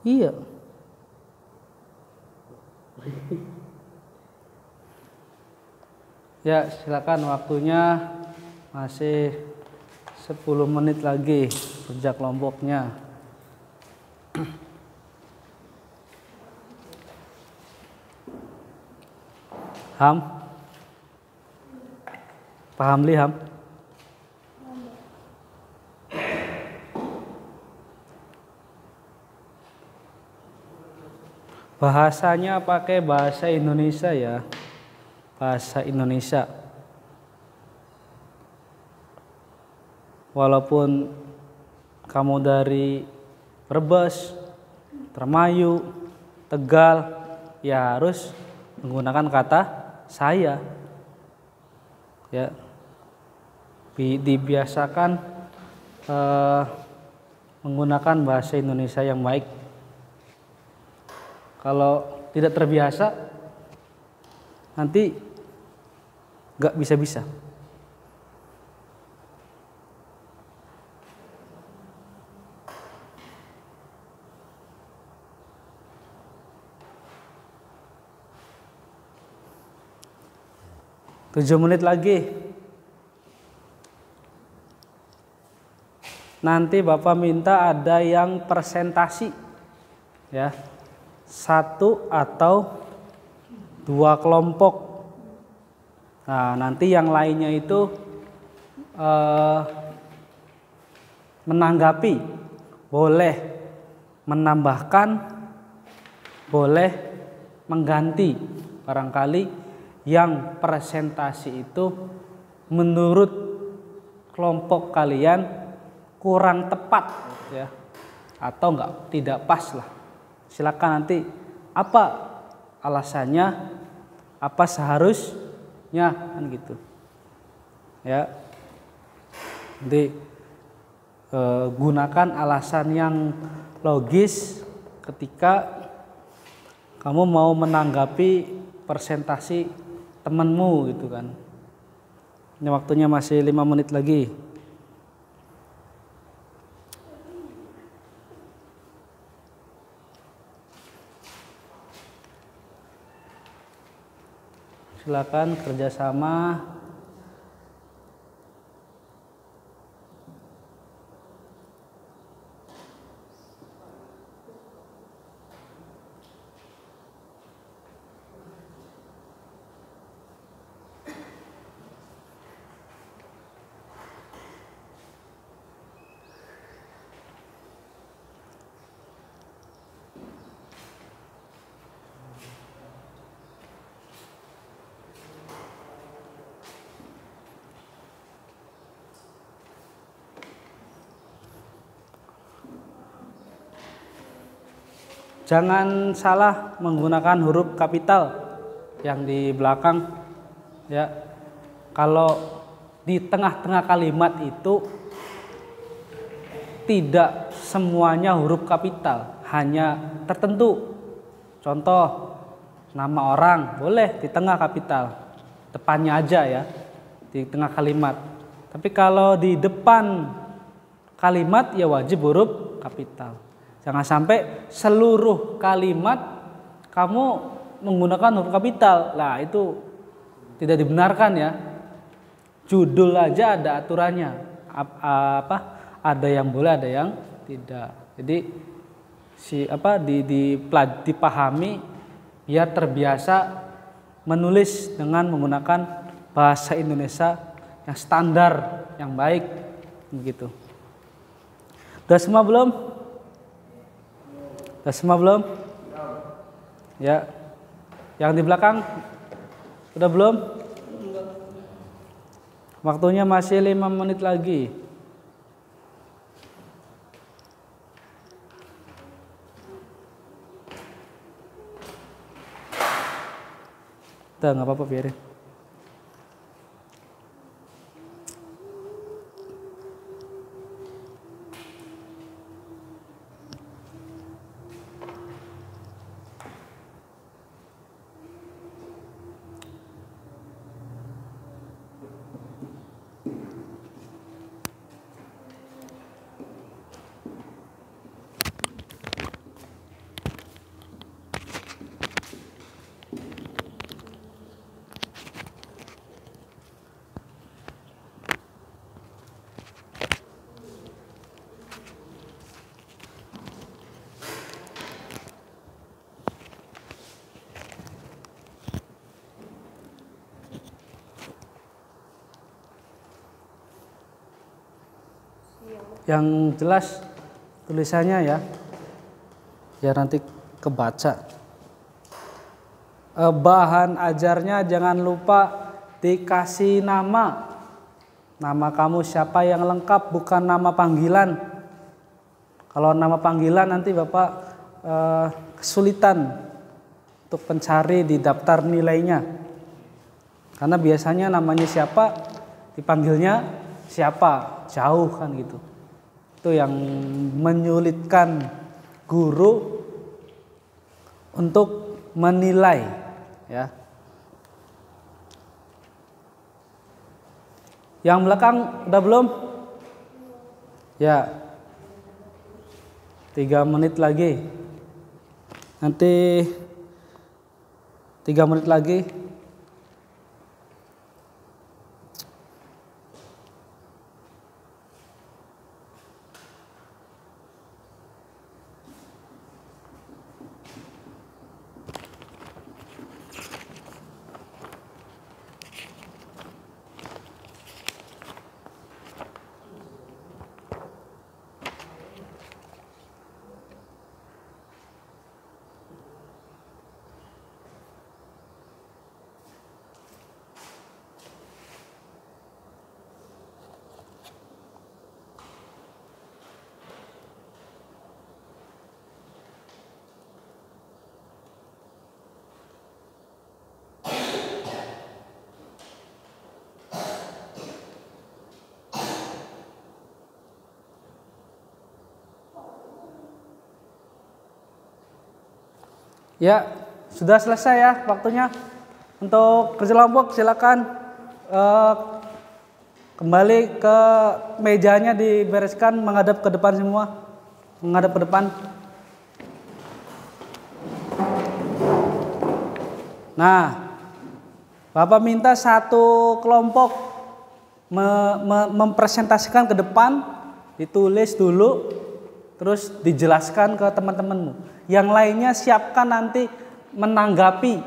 Iya. Ya, silakan, waktunya masih 10 menit lagi kerja kelompoknya. Ham? Paham li, Ham? Bahasanya pakai bahasa Indonesia ya. Bahasa Indonesia. Walaupun kamu dari Brebes, Indramayu, Tegal, ya harus menggunakan kata saya. Ya. Dibiasakan menggunakan bahasa Indonesia yang baik. Kalau tidak terbiasa, nanti gak bisa-bisa. Tujuh menit lagi. Nanti Bapak minta ada yang presentasi, ya. 1 atau 2 kelompok. Nah, nanti yang lainnya itu menanggapi, boleh menambahkan, boleh mengganti. Barangkali yang presentasi itu menurut kelompok kalian kurang tepat, ya, atau tidak pas lah. Silakan nanti apa alasannya, apa seharusnya, kan gitu. Ya. Nanti gunakan alasan yang logis ketika kamu mau menanggapi presentasi temanmu gitu kan. Ini waktunya masih 5 menit lagi. Silakan kerjasama. Jangan salah menggunakan huruf kapital yang di belakang, ya. Kalau di tengah-tengah kalimat itu tidak semuanya huruf kapital, hanya tertentu. Contoh, nama orang boleh di tengah kapital, depannya aja ya, di tengah kalimat. Tapi kalau di depan kalimat ya wajib huruf kapital. Jangan sampai seluruh kalimat kamu menggunakan huruf kapital. Lah itu tidak dibenarkan ya. Judul aja ada aturannya. Ada yang boleh, ada yang tidak. Jadi dipahami biar terbiasa menulis dengan menggunakan bahasa Indonesia yang standar, yang baik begitu. Udah semua belum? Udah semua belum? Ya. Yang di belakang udah belum? Waktunya masih 5 menit lagi. Udah, nggak apa-apa, biarin. yang jelas tulisannya ya. Ya nanti kebaca. Bahan ajarnya jangan lupa dikasih nama. Nama kamu siapa yang lengkap, bukan nama panggilan. Kalau nama panggilan nanti Bapak kesulitan untuk mencari di daftar nilainya. Karena biasanya namanya siapa, dipanggilnya siapa, jauh kan gitu. Itu yang menyulitkan guru untuk menilai ya. Yang belakang udah belum? Ya. 3 menit lagi. Nanti 3 menit lagi. Ya, sudah selesai ya waktunya. Untuk kerja kelompok silakan kembali ke mejanya, dibereskan, menghadap ke depan semua. Menghadap ke depan. Nah, Bapak minta satu kelompok mempresentasikan ke depan, ditulis dulu, terus dijelaskan ke teman-temanmu. Yang lainnya siapkan nanti menanggapi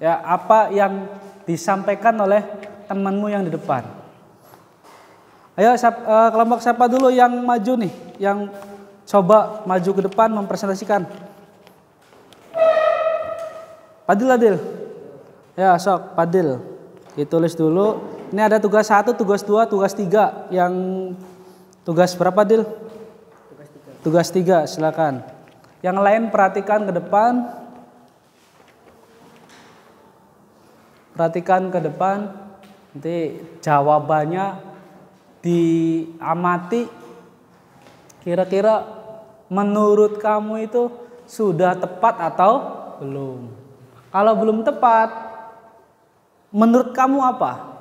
ya apa yang disampaikan oleh temanmu yang di depan. Ayo kelompok siapa dulu yang maju nih, yang coba maju ke depan mempresentasikan. Padil Adil. Ya, sok Padil. Ditulis dulu. Ini ada tugas 1, tugas 2, tugas 3. Yang tugas berapa, Dil? Tugas 3, silakan. Yang lain perhatikan ke depan. Perhatikan ke depan. Nanti jawabannya diamati. Kira-kira menurut kamu itu sudah tepat atau belum? Kalau belum tepat, menurut kamu apa?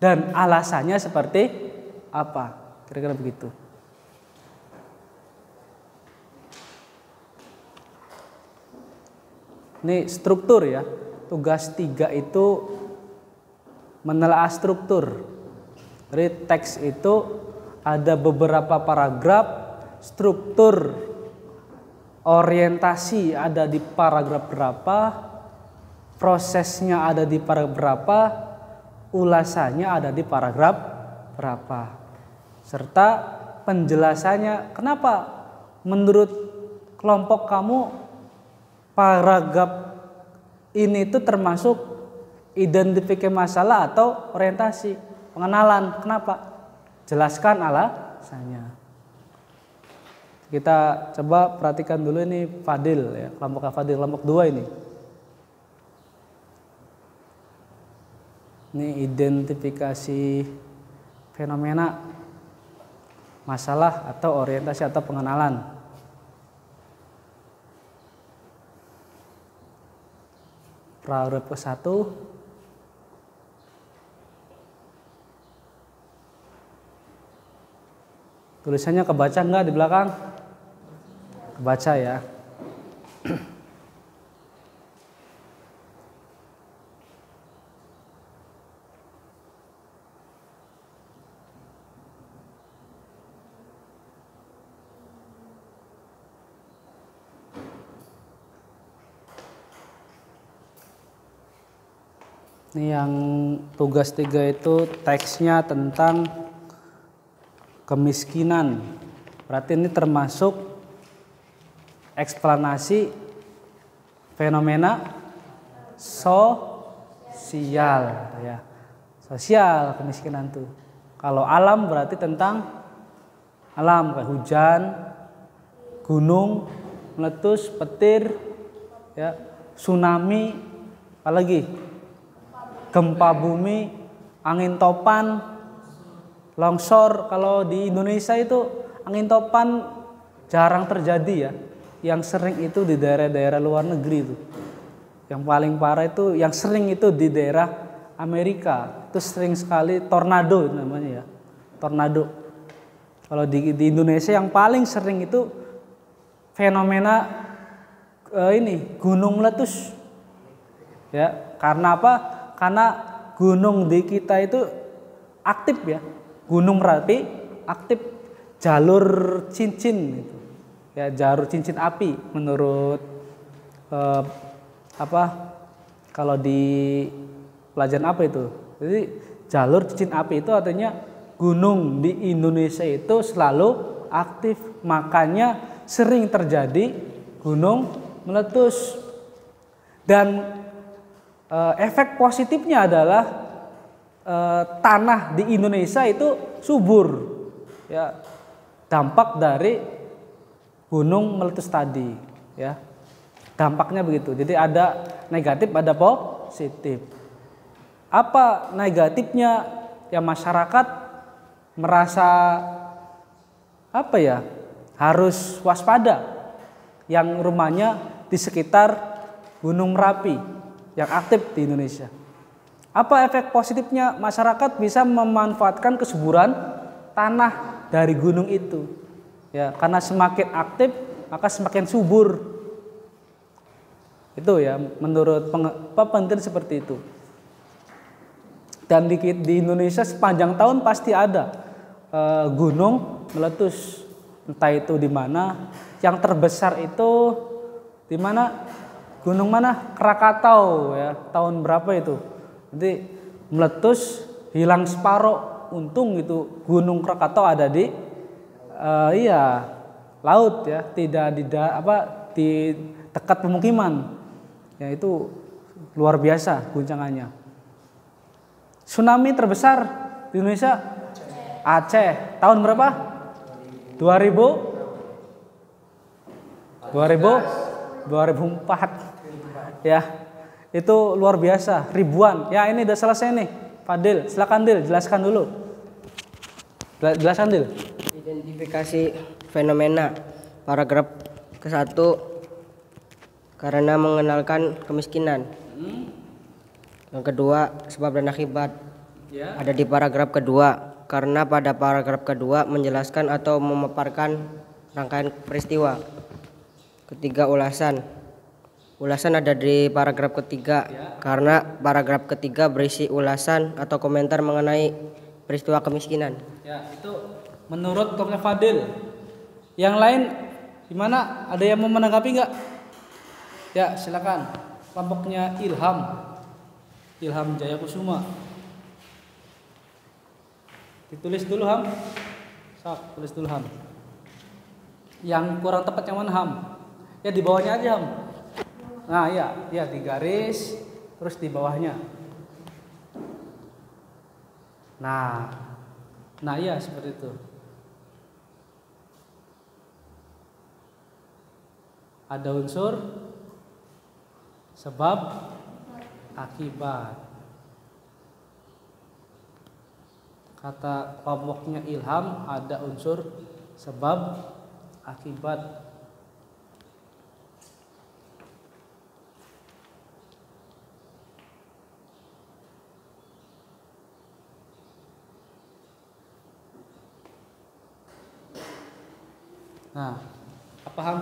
Dan alasannya seperti apa? Kira-kira begitu. Ini struktur ya. Tugas 3 itu menelaah struktur. Jadi teks itu ada beberapa paragraf, struktur orientasi ada di paragraf berapa, prosesnya ada di paragraf berapa, ulasannya ada di paragraf berapa, serta penjelasannya. Kenapa menurut kelompok kamu paragraf ini itu termasuk identifikasi masalah atau orientasi, pengenalan? Kenapa? Jelaskan alasannya. Kita coba perhatikan dulu ini Fadil ya, kelompok Fadil, kelompok 2 ini. Ini identifikasi fenomena, masalah atau orientasi atau pengenalan. Paragraf ke-1. Tulisannya kebaca enggak di belakang? Kebaca ya. Ini yang tugas 3 itu teksnya tentang kemiskinan. Berarti ini termasuk eksplanasi fenomena sosial ya. Sosial kemiskinan tuh. Kalau alam berarti tentang alam, kayak hujan, gunung meletus, petir, ya, tsunami, apalagi gempa bumi, angin topan, longsor. Kalau di Indonesia itu angin topan jarang terjadi ya. Yang sering itu di daerah-daerah luar negeri itu. Yang paling parah itu, yang sering itu di daerah Amerika. Itu sering sekali tornado namanya ya. Tornado. Kalau di Indonesia yang paling sering itu fenomena gunung meletus. Ya, karena apa? Karena gunung di kita itu aktif ya. Gunung Merapi aktif, jalur cincin gitu. Ya, jalur cincin api menurut kalau di pelajaran apa itu. Jadi jalur cincin api itu artinya gunung di Indonesia itu selalu aktif, makanya sering terjadi gunung meletus. Dan efek positifnya adalah tanah di Indonesia itu subur. Ya, dampak dari gunung meletus tadi, ya. Dampaknya begitu. Jadi ada negatif, ada positif. Apa negatifnya? Ya, masyarakat merasa harus waspada yang rumahnya di sekitar Gunung Merapi yang aktif di Indonesia. Apa efek positifnya? Masyarakat bisa memanfaatkan kesuburan tanah dari gunung itu. Ya, karena semakin aktif maka semakin subur. Itu ya menurut penelitian seperti itu. Dan di Indonesia sepanjang tahun pasti ada gunung meletus. Entah itu di mana. Yang terbesar itu di mana? Gunung mana? Krakatau ya. Tahun berapa itu? Jadi meletus hilang separuh. Untung itu Gunung Krakatau ada di laut ya, tidak di dekat pemukiman. Ya, itu luar biasa guncangannya. Tsunami terbesar di Indonesia Aceh. Tahun berapa? 2004. Ya. Itu luar biasa, ribuan. Ya, ini udah selesai nih. Fadil, silakan Dil, jelaskan dulu. Jelaskan Dil. Identifikasi fenomena paragraf ke-1 karena mengenalkan kemiskinan. Yang kedua, sebab dan akibat. Ya. Ada di paragraf kedua karena pada paragraf kedua menjelaskan atau memaparkan rangkaian peristiwa. Ketiga, ulasan. Ulasan ada di paragraf ketiga karena paragraf ketiga berisi ulasan atau komentar mengenai peristiwa kemiskinan. Ya, itu menurut Dr. Fadil. Yang lain gimana? Ada yang mau menanggapi nggak? Ya, silakan. Kelompoknya Ilham Jaya Kusuma. Ditulis dulu Ham. Sok, tulis dulu Ham. Yang kurang tepat yang mana Ham? Ya di bawahnya aja Ham. Nah, ya di garis terus di bawahnya. Nah iya seperti itu. Ada unsur sebab akibat. Kata kelompoknya Ilham ada unsur sebab akibat. Nah, apa Ham?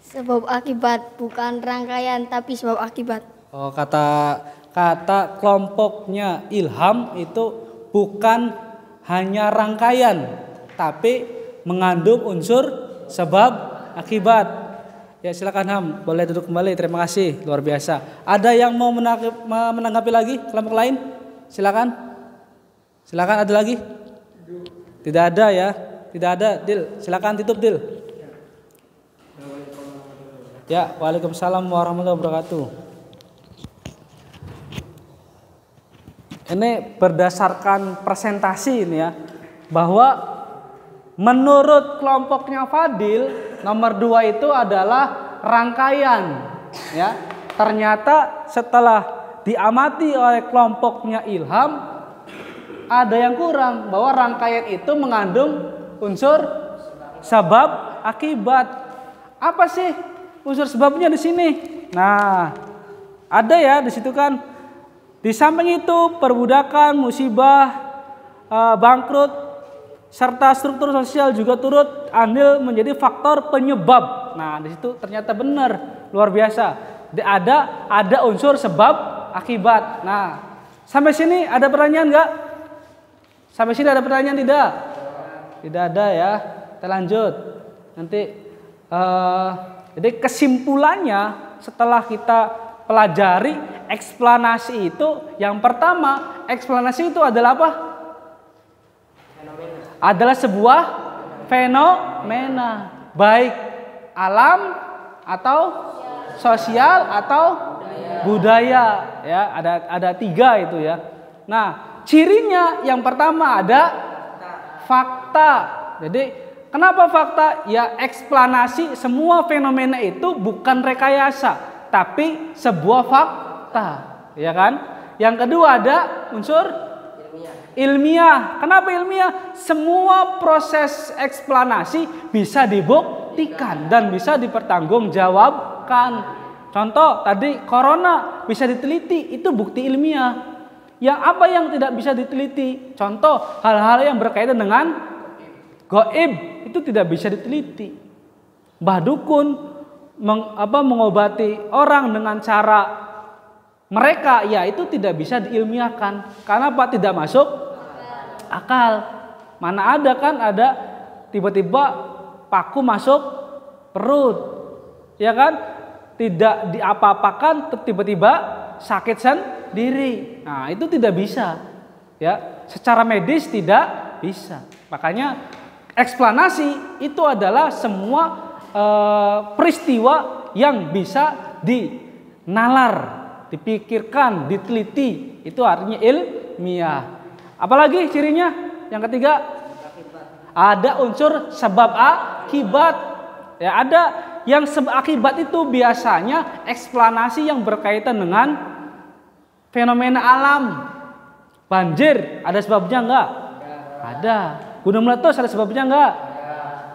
Sebab akibat, bukan rangkaian tapi sebab akibat. Oh, kata kelompoknya Ilham itu bukan hanya rangkaian tapi mengandung unsur sebab akibat. Ya, silakan Ham, boleh duduk kembali. Terima kasih, luar biasa. Ada yang mau menanggapi lagi kelompok lain? Silakan. Silakan, ada lagi? Tidak ada ya. Tidak ada, Dil. Silakan tutup, Dil. Ya, waalaikumsalam warahmatullahi wabarakatuh. Ini berdasarkan presentasi ini ya, bahwa menurut kelompoknya Fadil nomor 2 itu adalah rangkaian ya. Ternyata setelah diamati oleh kelompoknya Ilham ada yang kurang, bahwa rangkaian itu mengandung unsur sebab akibat. Apa sih unsur sebabnya di sini? Nah, ada ya di situ kan. Di samping itu perbudakan, musibah, bangkrut, serta struktur sosial juga turut andil menjadi faktor penyebab. Nah, di situ ternyata benar, luar biasa. Ada unsur sebab akibat. Nah, sampai sini ada pertanyaan enggak? Sampai sini ada pertanyaan tidak? Tidak ada ya. Kita lanjut. Nanti jadi kesimpulannya setelah kita pelajari eksplanasi itu, yang pertama, eksplanasi itu adalah apa? Adalah sebuah fenomena, baik alam atau sosial atau budaya ya. Ada 3 itu ya. Nah, cirinya yang pertama ada fakta. Jadi kenapa fakta? Ya, eksplanasi semua fenomena itu bukan rekayasa, tapi sebuah fakta, ya kan? Yang kedua ada unsur ilmiah. Kenapa ilmiah? Semua proses eksplanasi bisa dibuktikan dan bisa dipertanggungjawabkan. Contoh tadi corona bisa diteliti, itu bukti ilmiah. Yang apa yang tidak bisa diteliti? Contoh hal-hal yang berkaitan dengan gaib itu tidak bisa diteliti. Mbah dukun mengobati orang dengan cara mereka, ya itu tidak bisa diilmiahkan. Karena apa? Tidak masuk akal. Mana ada kan ada tiba-tiba paku masuk perut, ya kan? Tidak diapa-apakan tiba-tiba sakit sendiri. Nah, itu tidak bisa. Ya, secara medis tidak bisa. Makanya eksplanasi itu adalah semua peristiwa yang bisa dinalar, dipikirkan, diteliti. Itu artinya ilmiah. Apalagi cirinya? Yang ketiga, ada unsur sebab akibat. Ya, ada yang sebab akibat itu biasanya eksplanasi yang berkaitan dengan fenomena alam. Banjir ada sebabnya enggak? Ada. Gunung meletus ada sebabnya enggak?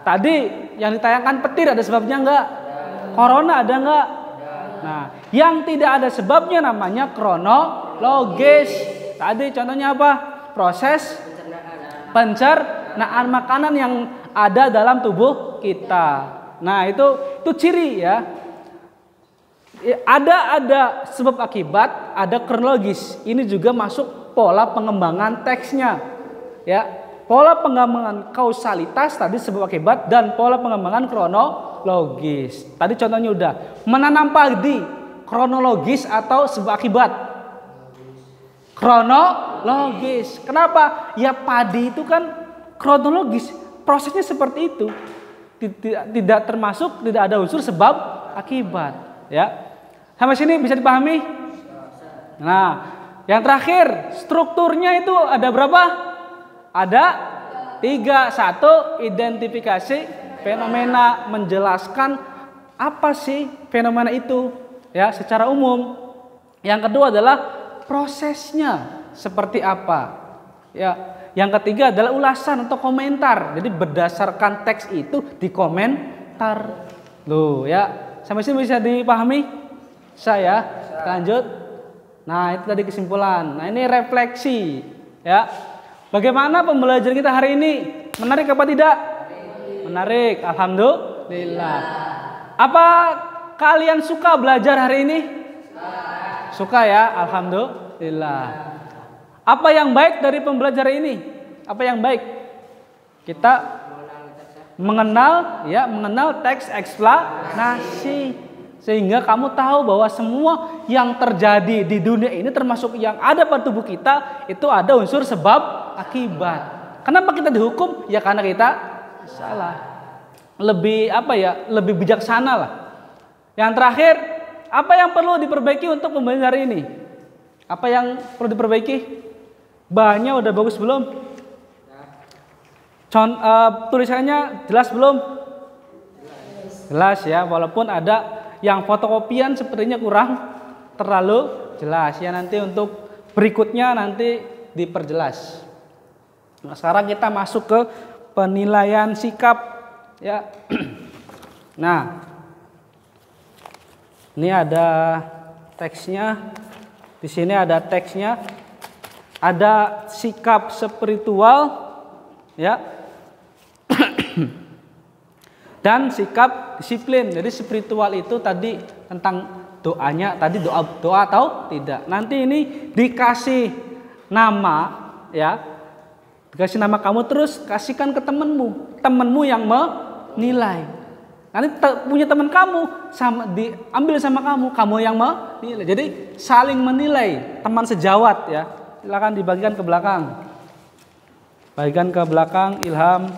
Tadi yang ditayangkan petir ada sebabnya enggak? Corona ada enggak? Nah, yang tidak ada sebabnya namanya kronologis. Tadi contohnya apa? Proses pencernaan makanan yang ada dalam tubuh kita. Nah, itu ciri ya. Ada sebab akibat, ada kronologis. Ini juga masuk pola pengembangan teksnya. Ya. Pola pengembangan kausalitas tadi sebab akibat dan pola pengembangan kronologis. Tadi contohnya udah menanam padi, kronologis atau sebab akibat? Kronologis. Kenapa? Ya padi itu kan kronologis, prosesnya seperti itu. Tidak termasuk, tidak ada unsur sebab akibat, ya. Sampai sini bisa dipahami? Nah, yang terakhir, strukturnya itu ada berapa? Ada 3. 1, identifikasi fenomena, menjelaskan apa sih fenomena itu ya secara umum. Yang kedua adalah prosesnya seperti apa. Ya, yang ketiga adalah ulasan atau komentar. Jadi berdasarkan teks itu dikomentar. Loh ya, sampai sini bisa dipahami? Saya lanjut. Nah, itu tadi kesimpulan. Nah, ini refleksi ya. Bagaimana pembelajaran kita hari ini? Menarik apa tidak? Menarik. Alhamdulillah. Apa kalian suka belajar hari ini? Suka ya? Alhamdulillah. Apa yang baik dari pembelajaran ini? Apa yang baik? Kita mengenal teks eksplanasi. Sehingga kamu tahu bahwa semua yang terjadi di dunia ini termasuk yang ada pada tubuh kita itu ada unsur sebab akibat. Kenapa kita dihukum? Ya karena kita salah. Lebih apa ya? Lebih bijaksana lah. Yang terakhir, apa yang perlu diperbaiki untuk pembelajaran hari ini? Apa yang perlu diperbaiki? Bahannya udah bagus belum? Tulisannya jelas belum? Jelas ya, walaupun ada yang fotokopian sepertinya kurang terlalu jelas ya, nanti untuk berikutnya nanti diperjelas. Nah, sekarang kita masuk ke penilaian sikap ya. Nah, ini ada teksnya. Di sini ada teksnya. Ada sikap spiritual ya. Dan sikap disiplin. Jadi spiritual itu tadi tentang doanya, tadi doa atau tidak. Nanti ini dikasih nama ya. Dikasih nama kamu, terus kasihkan ke temenmu yang menilai. Nanti punya teman kamu sama diambil sama kamu yang menilai. Jadi saling menilai, teman sejawat ya. Silakan dibagikan ke belakang. Bagikan ke belakang, Ilham.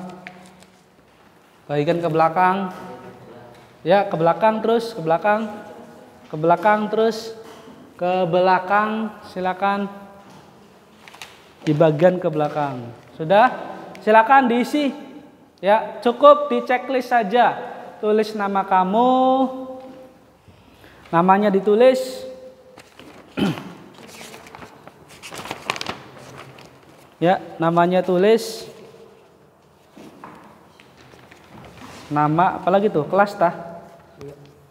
Bagikan ke belakang. Ya, ke belakang terus, ke belakang. Ke belakang terus. Ke belakang, silakan. Dibagikan ke belakang. Sudah? Silakan diisi. Ya, cukup di checklist saja. Tulis nama kamu. Namanya ditulis. Ya, namanya tulis. Nama apalagi tuh? Kelas tah?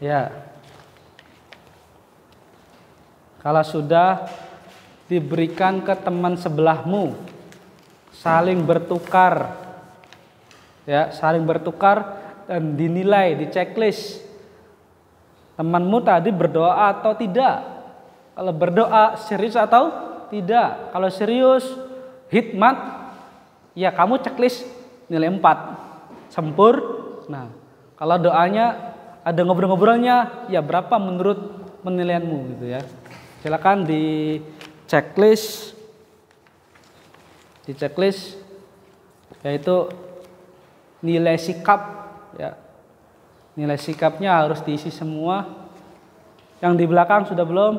Ya. Kalau sudah diberikan ke teman sebelahmu, saling bertukar. Ya, saling bertukar dan dinilai di checklist. Temanmu tadi berdoa atau tidak? Kalau berdoa serius atau tidak? Kalau serius hikmat, ya kamu checklist nilai 4. Nah, kalau doanya ada ngobrol-ngobrolnya, ya berapa menurut penilaianmu gitu ya. Silakan di checklist. Di checklist yaitu nilai sikap ya. Nilai sikapnya harus diisi semua. Yang di belakang sudah belum?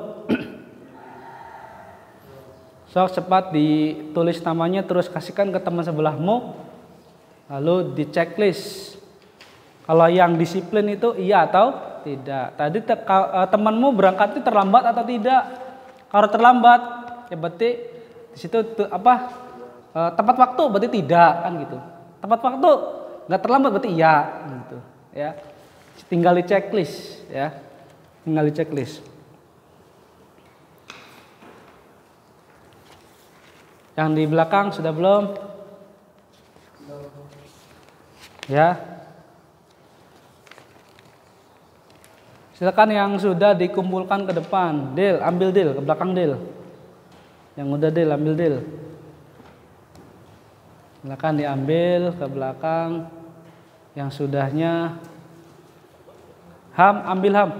So, cepat ditulis namanya, terus kasihkan ke teman sebelahmu. Lalu di checklist. Kalau yang disiplin itu iya atau tidak. Tadi temanmu berangkat itu terlambat atau tidak. Kalau terlambat, ya berarti di situ tepat waktu berarti tidak kan gitu. Tepat waktu nggak terlambat berarti iya gitu ya. Tinggal di checklist ya. Tinggal di checklist. Yang di belakang sudah belum? Ya. Silakan yang sudah dikumpulkan ke depan. Del, ambil Del, ke belakang Del. Yang udah Del, ambil Del. Silakan diambil ke belakang. Yang sudahnya Ham, ambil Ham.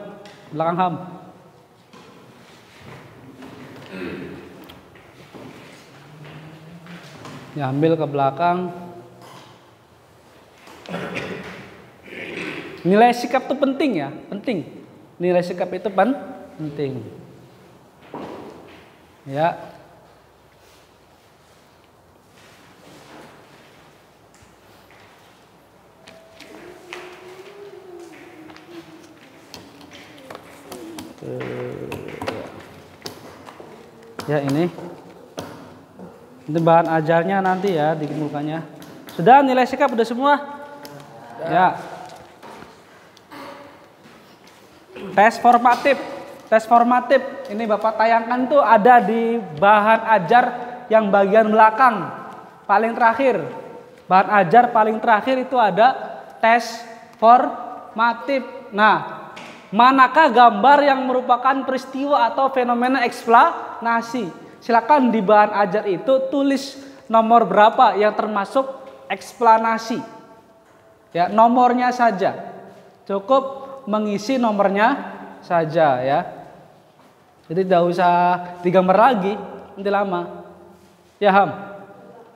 Belakang Ham. Diambil ke belakang. Nilai sikap itu penting ya, penting. Nilai sikap itu penting. Ya. Ya ini bahan ajarnya nanti ya dikumpulkannya. Sudah nilai sikap udah semua? Ya. Tes formatif ini Bapak tayangkan tuh ada di bahan ajar yang bagian belakang paling terakhir. Bahan ajar paling terakhir itu ada tes formatif. Nah, manakah gambar yang merupakan peristiwa atau fenomena eksplanasi? Silakan di bahan ajar itu tulis nomor berapa yang termasuk eksplanasi. Ya, nomornya saja. Cukup mengisi nomornya saja ya. Jadi tidak usah digambar lagi, nanti lama. Ya Ham,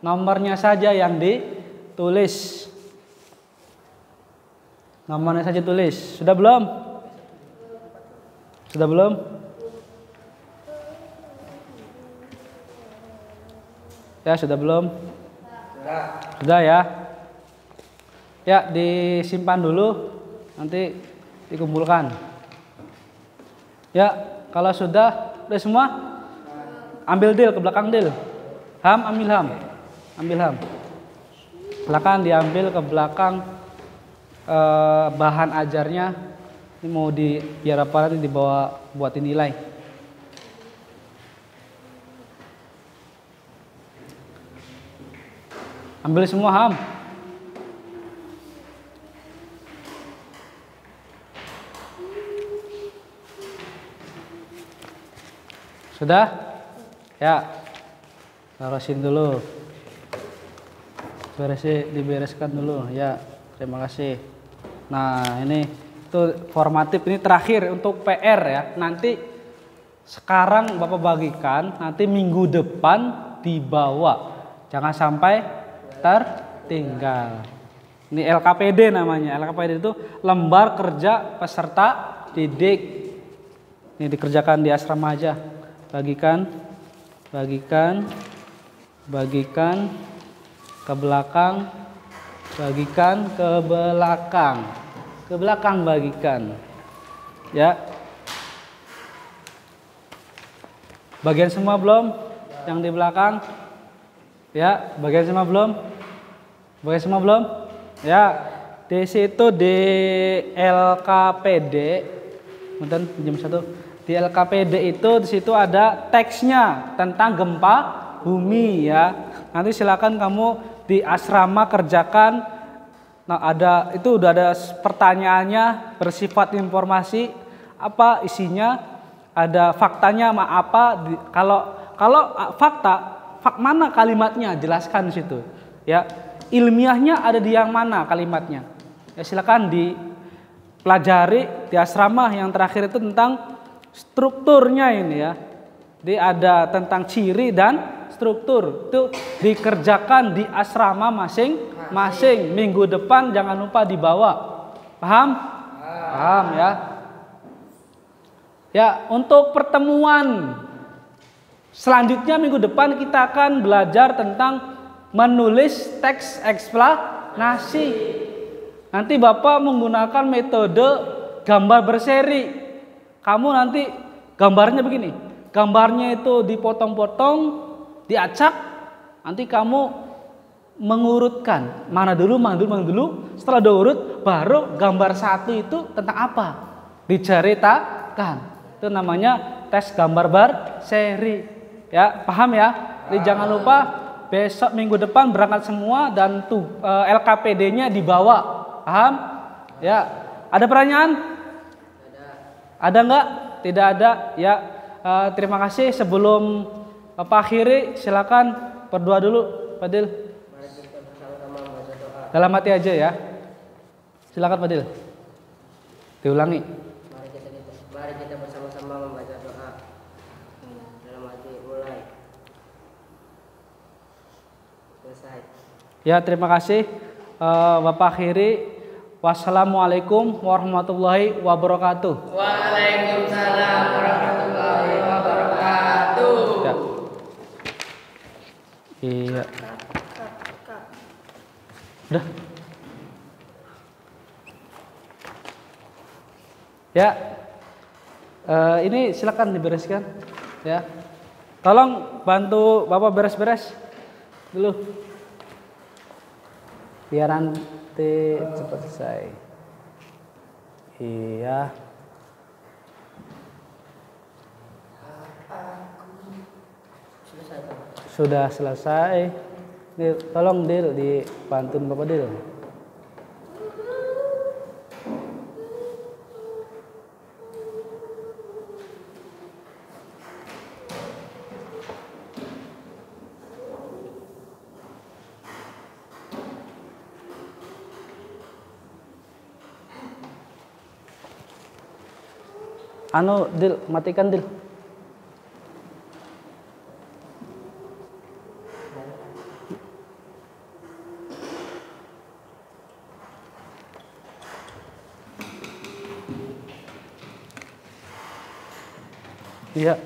nomornya saja yang ditulis. Namanya saja tulis. Sudah belum? Sudah belum? Ya, sudah belum? Sudah ya. Ya, disimpan dulu, nanti dikumpulkan. Ya, kalau sudah semua, ambil Dil ke belakang Dil. Ham, ambil Ham. Ambil Ham. Silakan diambil ke belakang bahan ajarnya. Ini mau biar apa nanti dibawa buatin nilai. Ambil semua Ham. Sudah? Ya. Taruhin dulu. Dibereskan dulu. Ya, terima kasih. Nah, ini tuh formatif, ini terakhir untuk PR ya. Nanti sekarang Bapak bagikan, nanti minggu depan dibawa. Jangan sampai tertinggal. Ini LKPD namanya. LKPD itu lembar kerja peserta didik. Ini dikerjakan di asrama aja. Bagikan ke belakang, bagikan ke belakang, bagikan. Ya. Bagian semua belum? Yang di belakang? Ya, bagian semua belum? Bagian semua belum? Ya, di situ di LKPD, kemudian jam 1. Di LKPD itu di situ ada teksnya tentang gempa bumi ya. Nanti silakan kamu di asrama kerjakan. Nah, itu udah ada pertanyaannya bersifat informasi, apa isinya, ada faktanya apa. Kalau fakta mana kalimatnya, jelaskan di situ. Ya, ilmiahnya ada di yang mana kalimatnya. Ya, silakan dipelajari di asrama. Yang terakhir itu tentang strukturnya ini ya. Jadi ada tentang ciri dan struktur. Itu dikerjakan di asrama masing-masing. Minggu depan jangan lupa dibawa. Paham? Paham ya. Ya, untuk pertemuan selanjutnya minggu depan kita akan belajar tentang menulis teks eksplanasi. Nanti Bapak menggunakan metode gambar berseri. Kamu nanti gambarnya begini. Gambarnya itu dipotong-potong, diacak. Nanti kamu mengurutkan. Mana dulu. Setelah diurut, baru gambar satu itu tentang apa? Diceritakan. Itu namanya tes gambar berseri. Ya, paham ya? Jadi jangan lupa besok minggu depan berangkat semua dan LKPD-nya dibawa. Paham? Ya. Ada pertanyaan? Ada enggak? Tidak ada. Ya, terima kasih. Sebelum Bapak akhiri, silakan berdoa dulu, Fadil. Dalam hati aja ya. Silakan Fadil. Diulangi. Mari kita bersama-sama membaca doa. Dalam hati mulai. Selesai. Ya, terima kasih. Bapak akhiri. Wassalamualaikum warahmatullahi wabarakatuh. Waalaikumsalam warahmatullahi wabarakatuh. Ya. Iya. Udah. Ya. Ini silakan dibereskan. Ya. Tolong bantu Bapak beres-beres dulu. Biar nanti cepat selesai. Iya. Sudah selesai. Tolong Dil dibantuin Bapak Dil. Dil, matikan Dil. Iya.